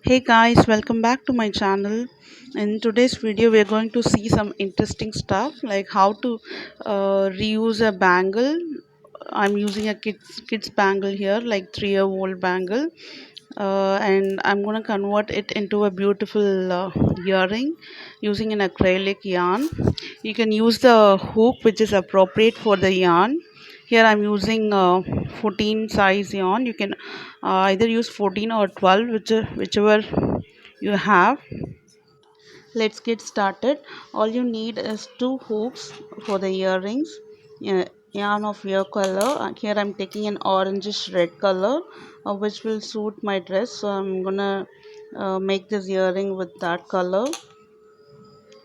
Hey guys, welcome back to my channel. In today's video, we are going to see some interesting stuff like how to reuse a bangle. I'm using a kids bangle here, like 3-year-old bangle, and I'm gonna convert it into a beautiful earring using an acrylic yarn. You can use the hook which is appropriate for the yarn. Here I'm using 14 size yarn. You can either use 14 or 12, whichever you have. Let's get started. All you need is two hooks for the earrings. Yarn of your color. Here I'm taking an orangish red color, which will suit my dress. So I'm gonna make this earring with that color.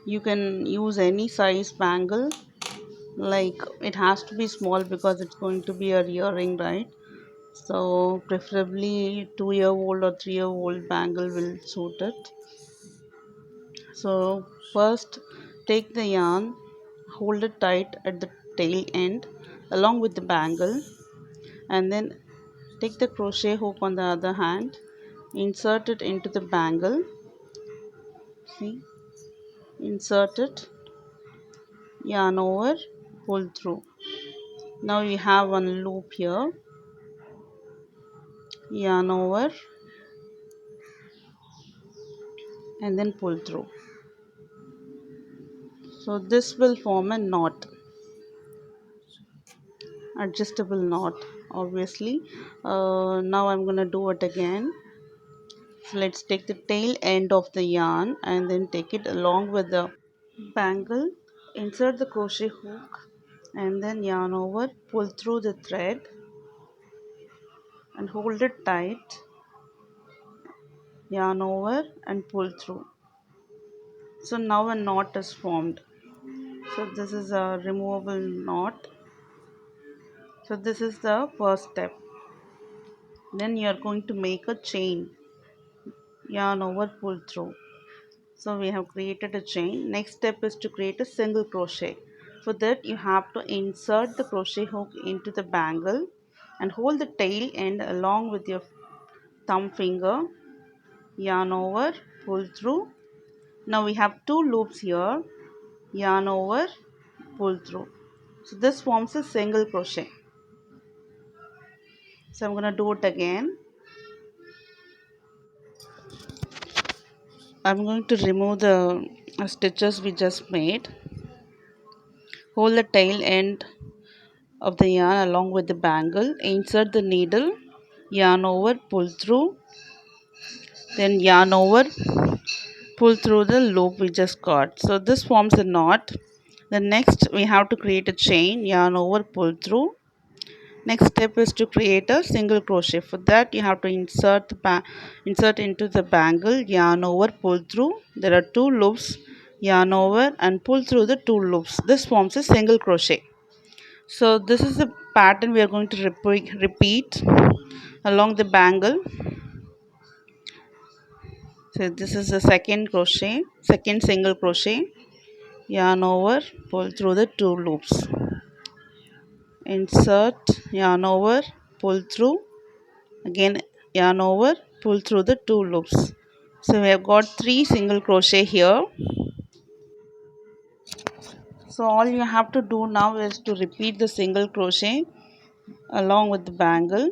You can use any size bangle. Like it has to be small because it's going to be a earring, right? So preferably 2-year-old or 3-year-old bangle will suit it. So first take the yarn, hold it tight at the tail end along with the bangle, and then take the crochet hook on the other hand, insert it into the bangle. See, insert it, yarn over, pull through. Now you have one loop here, yarn over, and then pull through. So this will form a knot, adjustable knot, obviously. Now I'm gonna do it again. So let's take the tail end of the yarn and then take it along with the bangle, insert the crochet hook, and then yarn over, pull through the thread and hold it tight, yarn over and pull through. So now a knot is formed. So this is a removable knot. So this is the first step. Then you are going to make a chain, yarn over, pull through. So we have created a chain. Next step is to create a single crochet. For that you have to insert the crochet hook into the bangle and hold the tail end along with your thumb finger, yarn over, pull through. Now we have two loops here, yarn over, pull through. So this forms a single crochet. So I'm going to do it again. I'm going to remove the stitches we just made. Hold the tail end of the yarn along with the bangle, insert the needle, yarn over, pull through, then yarn over, pull through the loop we just got. So this forms a knot. The next we have to create a chain, yarn over, pull through. Next step is to create a single crochet. For that you have to insert into the bangle, yarn over, pull through. There are two loops, yarn over and pull through the two loops. This forms a single crochet. So this is the pattern we are going to repeat along the bangle. So this is the second single crochet, yarn over, pull through the two loops, insert, yarn over, pull through, again yarn over, pull through the two loops. So we have got three single crochet here. So all you have to do now is to repeat the single crochet along with the bangle.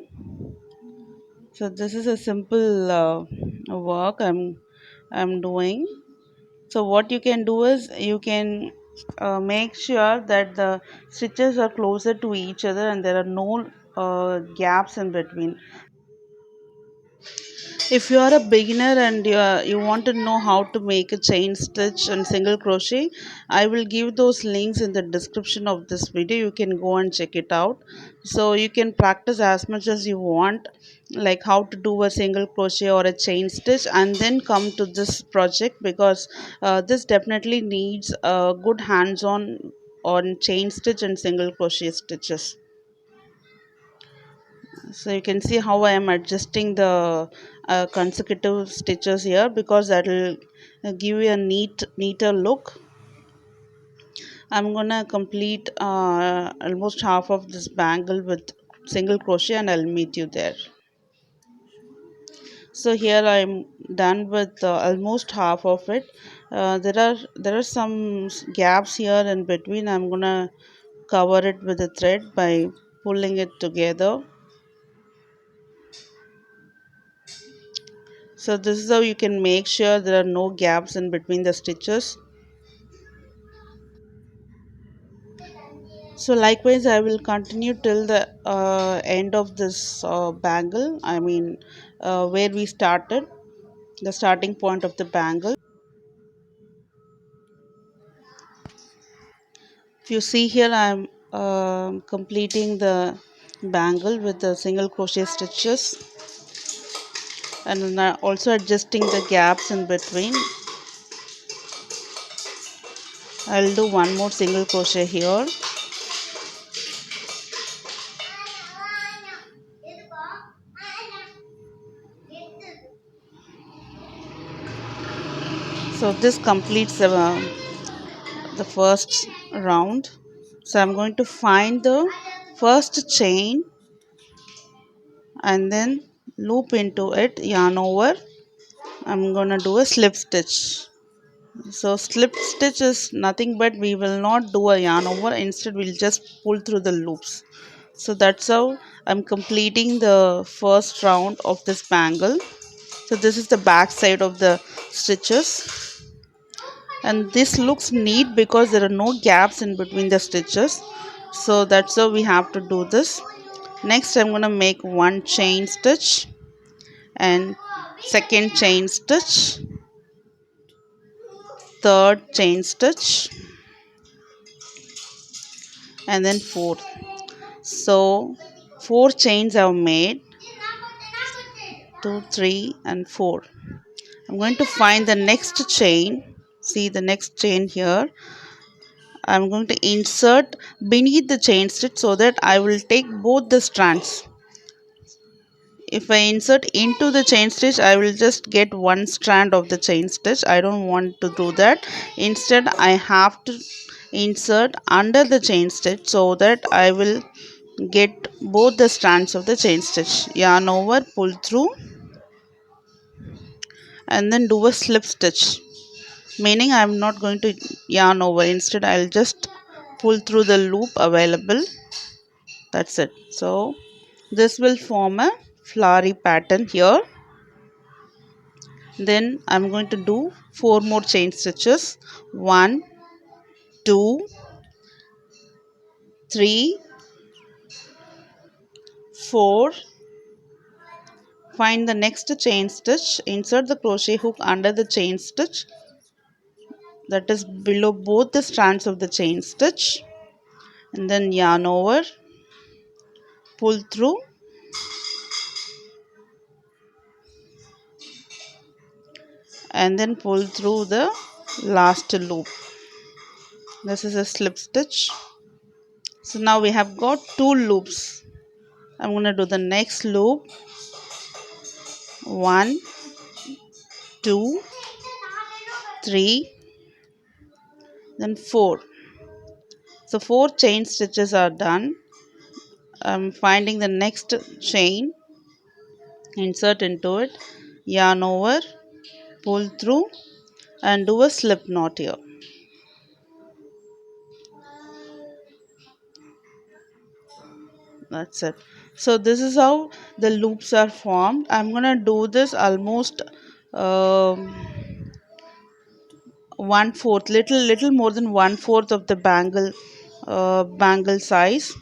So this is a simple work I'm doing. So what you can do is you can make sure that the stitches are closer to each other and there are no gaps in between. If you are a beginner and you want to know how to make a chain stitch and single crochet, I will give those links in the description of this video. You can go and check it out. So you can practice as much as you want, like how to do a single crochet or a chain stitch, and then come to this project because this definitely needs a good hands on chain stitch and single crochet stitches. So you can see how I am adjusting the consecutive stitches here because that will give you a neater look. I'm gonna complete almost half of this bangle with single crochet and I'll meet you there. So here I'm done with almost half of it. There are some gaps here in between. I'm gonna cover it with a thread by pulling it together. So this is how you can make sure there are no gaps in between the stitches. So likewise I will continue till the end of this bangle, I mean where we started, the starting point of the bangle. If you see here, I'm completing the bangle with the single crochet stitches, and then also adjusting the gaps in between. I'll do one more single crochet here. So this completes the first round. So I'm going to find the first chain and then loop into it, yarn over. I'm gonna do a slip stitch. So slip stitch is nothing but we will not do a yarn over, instead we'll just pull through the loops. So that's how I'm completing the first round of this bangle. So this is the back side of the stitches, and this looks neat because there are no gaps in between the stitches. So that's how we have to do this. Next I'm going to make one chain stitch and second chain stitch, third chain stitch, and then fourth. So four chains I've made, 2 3 and 4. I'm going to find the next chain. See the next chain here. I'm going to insert beneath the chain stitch so that I will take both the strands. If I insert into the chain stitch, I will just get one strand of the chain stitch. I don't want to do that. Instead I have to insert under the chain stitch so that I will get both the strands of the chain stitch. Yarn over, pull through, and then do a slip stitch, meaning I'm not going to yarn over, instead I'll just pull through the loop available. That's it. So this will form a flowery pattern here. Then I'm going to do four more chain stitches. 1 2 3 4. Find the next chain stitch, insert the crochet hook under the chain stitch that is below both the strands of the chain stitch, and then yarn over, pull through, and then pull through the last loop. This is a slip stitch. So now we have got two loops. I'm going to do the next loop. 1 2 3, then 4. So 4 chain stitches are done. I'm finding the next chain, insert into it, yarn over, pull through, and do a slip knot here. That's it. So this is how the loops are formed. I'm gonna do this almost um, one fourth, little more than one fourth of the bangle size,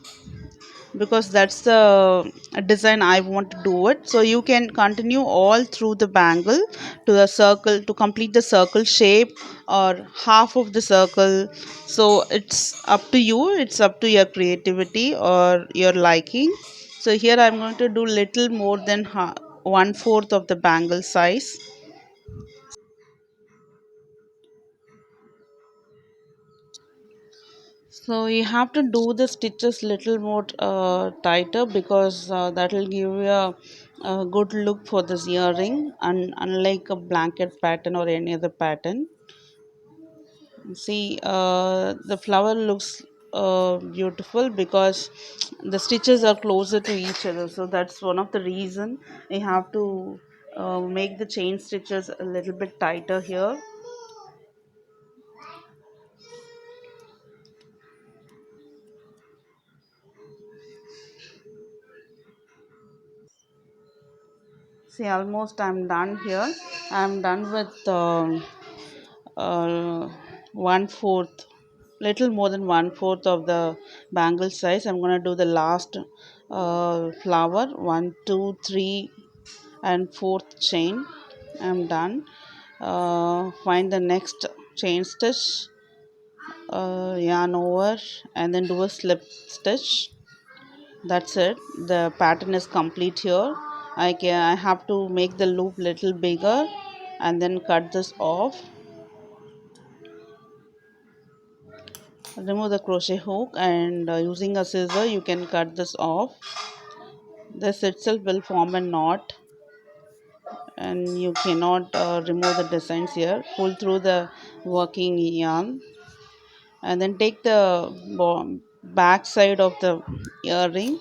because that's the design I want to do it. So you can continue all through the bangle to the circle to complete the circle shape or half of the circle. So it's up to you, it's up to your creativity or your liking. So here I'm going to do little more than one fourth of the bangle size. So you have to do the stitches little more tighter, because that will give you a good look for this earring, and unlike a blanket pattern or any other pattern. See, the flower looks beautiful because the stitches are closer to each other. So that's one of the reason you have to make the chain stitches a little bit tighter here. See, almost I'm done here. I'm done with uh, one fourth, little more than one fourth of the bangle size. I'm gonna do the last flower, one, two, three, and fourth chain. I'm done. Find the next chain stitch, yarn over, and then do a slip stitch. That's it. The pattern is complete here. I have to make the loop little bigger and then cut this off. Remove the crochet hook and using a scissor you can cut this off. This itself will form a knot and you cannot remove the designs here. Pull through the working yarn and then take the back side of the earring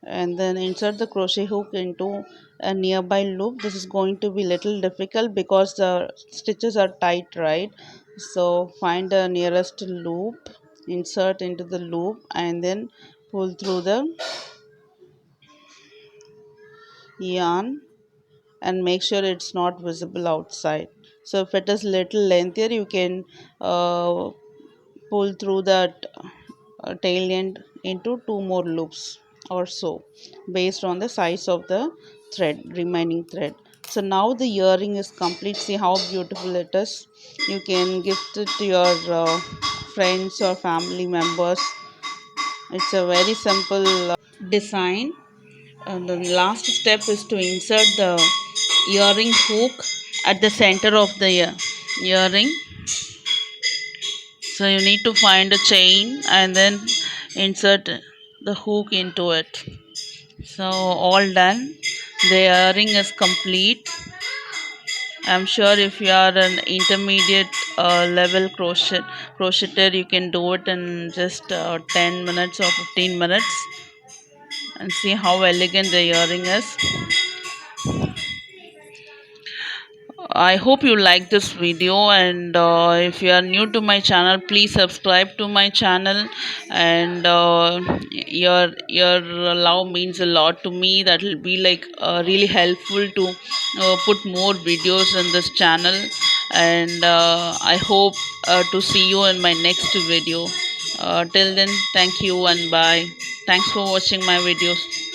and then insert the crochet hook into a nearby loop. This is going to be little difficult because the stitches are tight, right? So find the nearest loop, insert into the loop and then pull through the yarn and make sure it's not visible outside. So if it is little lengthier you can uh, pull through that tail end into two more loops or so based on the size of the thread, remaining thread. So now the earring is complete. See how beautiful it is. You can gift it to your friends or family members. It's a very simple design. And the last step is to insert the earring hook at the center of the earring. So you need to find a chain and then insert the hook into it. So all done. The earring is complete. I'm sure if you are an intermediate level crocheter, you can do it in just 10 minutes or 15 minutes. And see how elegant the earring is. I hope you like this video, and if you are new to my channel, please subscribe to my channel. And your love means a lot to me. That will be like really helpful to put more videos in this channel. And I hope to see you in my next video. Till then, thank you and bye. Thanks for watching my videos.